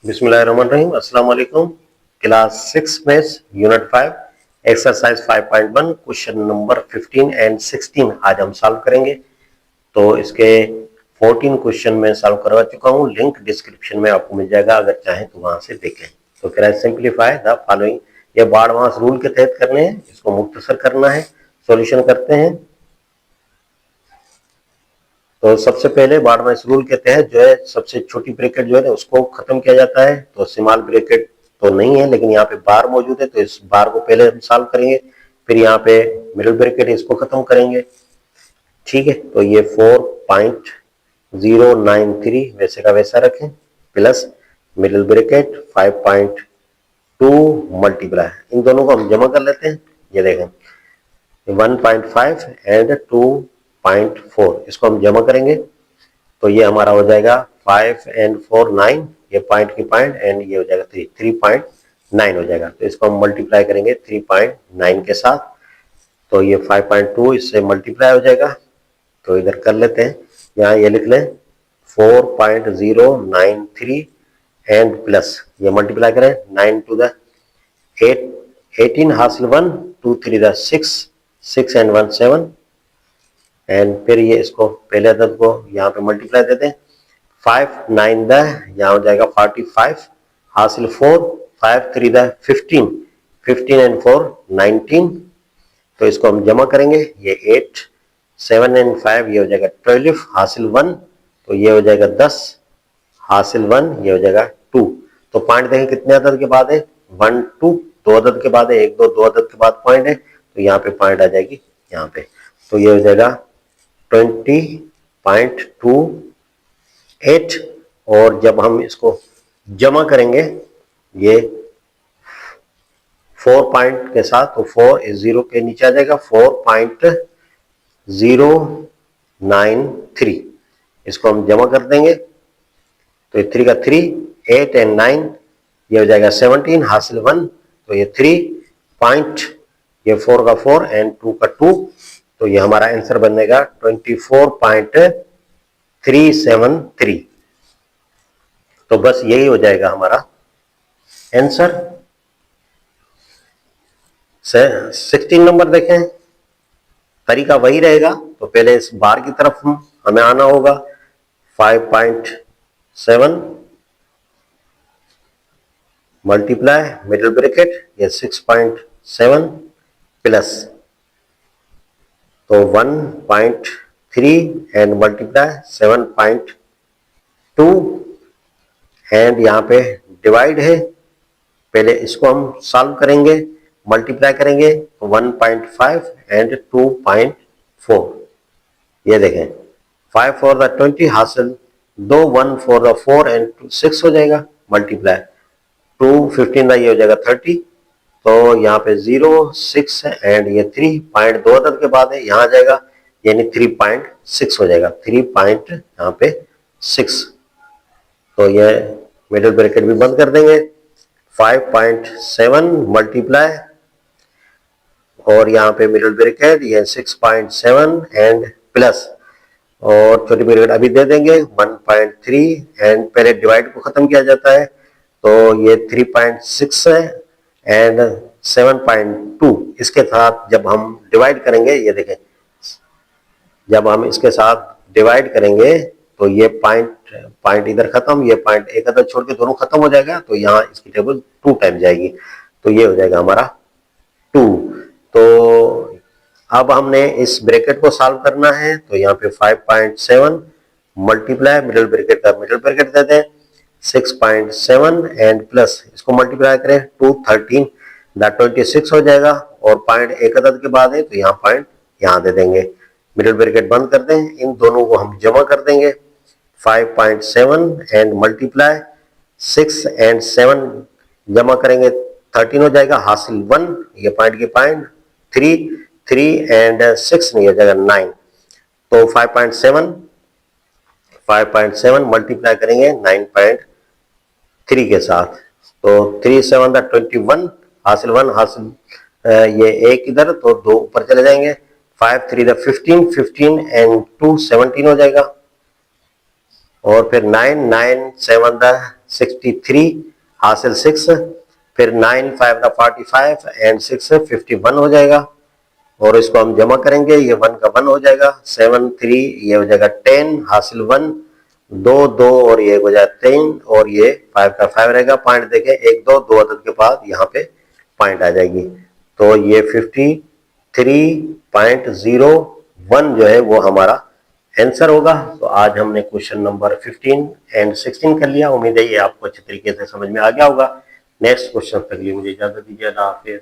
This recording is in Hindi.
बिस्मिल्लाहिर्रहमानिर्रहीम। अस्सलाम वालेकुम। क्लास 6 में unit 5 exercise 5.1 question number 15 and 16 आज हम सॉल्व करेंगे। तो इसके 14 क्वेश्चन में सॉल्व करवा चुका हूँ, लिंक डिस्क्रिप्शन में आपको मिल जाएगा, अगर चाहें तो वहां से देखें। तो फिर सिंप्लीफाई द फॉलोइंग, ये बारहवां रूल के तहत करने हैं, इसको मुख्तसर करना है। सॉल्यूशन करते हैं। तो सबसे पहले बारहवें रूल के तहत जो है सबसे छोटी ब्रैकेट जो है ना उसको खत्म किया जाता है। तो स्मॉल ब्रैकेट तो नहीं है, लेकिन यहाँ पे बार मौजूद है, तो इस बार को पहले हम सॉल्व करेंगे, फिर यहाँ पे मिडिल ब्रैकेट इसको खत्म करेंगे। ठीक है, तो ये 4.093 वैसे का वैसा रखें, प्लस मिडिल ब्रैकेट 5.2 मल्टीप्लाई, इन दोनों को हम जमा कर लेते हैं। ये देखें 1.5 एंड 2.4, इसको हम जमा करेंगे तो ये हमारा हो जाएगा 5 एंड 4 9, ये पॉइंट की पॉइंट, एंड ये हो जाएगा 3.9 हो जाएगा। तो इसको हम मल्टीप्लाई करेंगे 3.9 के साथ, तो ये 5.2 इससे मल्टीप्लाई हो जाएगा। तो इधर कर लेते हैं, यहाँ ये लिख लें 4.093 एंड प्लस ये मल्टीप्लाई करें 9 टू द 8 18 हासिल 1 2 3 द 6 6 एंड 1 7, एंड फिर ये इसको पहले अदद को यहाँ पे मल्टीप्लाई देते हैं 5 9 द यहाँ हो जाएगा 45 हासिल 4 5 3 द 15 15 एंड 4 19, तो इसको हम जमा करेंगे, ये 8 7 एंड 5 ये हो जाएगा 12 हासिल 1, तो ये हो जाएगा 10 हासिल 1, ये हो जाएगा 2। तो पॉइंट देखें कितने अदद के बाद है, 1 2, दो अदद के बाद है, 1 2 दो अदद के बाद पॉइंट है, तो यहाँ पे पॉइंट आ जाएगी यहाँ पे, तो ये हो जाएगा 20.28। और जब हम इसको जमा करेंगे ये 4 पॉइंट के साथ, तो 4 इस 0 के नीचे आ जाएगा 4.093, इसको हम जमा कर देंगे, तो ये 3 का 3 8 एंड 9 ये हो जाएगा 17 हासिल 1, तो ये 3 पॉइंट, ये 4 का 4 एंड 2 का 2, तो ये हमारा आंसर बनेगा 24.373। तो बस यही हो जाएगा हमारा आंसर। 16 नंबर देखें, तरीका वही रहेगा। तो पहले इस बार की तरफ हमें आना होगा, 5.7 मल्टीप्लाई मिडिल ब्रैकेट ये 6.7 प्लस, तो 1.3 एंड मल्टीप्लाई 7.2, एंड यहाँ पे डिवाइड है, पहले इसको हम सॉल्व करेंगे, मल्टीप्लाई करेंगे 1.5 एंड 2.4, ये देखें 5 फॉर द 20 हासिल 2 1 फॉर द 4 एंड 6 हो जाएगा, मल्टीप्लाई 2 15 ये हो जाएगा 30, तो यहाँ पे 0 6 एंड ये 3 पॉइंट दो अदद के बाद है, यहाँ आ जाएगा यानी 3.6 हो जाएगा, 3 पॉइंट यहाँ पे 6, तो ये मिडिल ब्रैकेट भी बंद कर देंगे, 5.7 मल्टीप्लाई और यहाँ पे मिडिल ब्रैकेट ये 6.7 एंड प्लस, और छोटी ब्रैकेट अभी दे देंगे 1.3 एंड पहले डिवाइड को खत्म किया जाता है, तो ये 3.6 है एंड 7.2, इसके साथ जब हम डिवाइड करेंगे, ये देखें जब हम इसके साथ डिवाइड करेंगे तो ये पॉइंट इधर खत्म, ये पॉइंट एक अदद छोड़ के दोनों खत्म हो जाएगा, तो यहाँ इसकी टेबल 2 टाइम जाएगी, तो ये हो जाएगा हमारा 2। तो अब हमने इस ब्रैकेट को सॉल्व करना है, तो यहाँ पे 5.7 मल्टीप्लाई मिडिल ब्रैकेट का मिडिल ब्रैकेट देते हैं 6.7 एंड प्लस इसको मल्टीप्लाई करें 2 13 द 26 हो जाएगा, और पॉइंट एक अदद के बाद है, तो यहाँ पॉइंट यहाँ दे देंगे, मिडिल ब्रैकेट बंद कर दें, इन दोनों को हम जमा कर देंगे 5.7 एंड मल्टीप्लाई 6 एंड 7 जमा करेंगे 13 हो जाएगा हासिल 1, ये पॉइंट के पॉइंट 3 3 एंड 6 नहीं हो जाएगा 9, तो 5.7 मल्टीप्लाई करेंगे 9.3 के साथ, तो 3 7 21 हासिल 1 हासिल ये एक इधर, तो 2 ऊपर चले जाएंगे, 5 3 15 15 एंड 2 17 हो जाएगा, और फिर 9 9 7 63 हासिल 6, फिर 9 5 का 45 एंड 6 51 हो जाएगा। और इसको हम जमा करेंगे, ये 1 का 1 हो जाएगा, 7 3 ये हो जाएगा 10 हासिल 1, 2 2 और ये हो जाएगा 3 और ये 5 का 5 रहेगा। पॉइंट देखें 1 2 2 अदद के बाद यहाँ पे पॉइंट आ जाएगी, तो ये 53.01 जो है वो हमारा आंसर होगा। तो आज हमने क्वेश्चन नंबर 15 एंड 16 कर लिया। उम्मीद है ये आपको अच्छे तरीके से समझ में आ गया होगा। नेक्स्ट क्वेश्चन तक के लिए मुझे इजाजत दीजिए। अल्लाह हाफिज।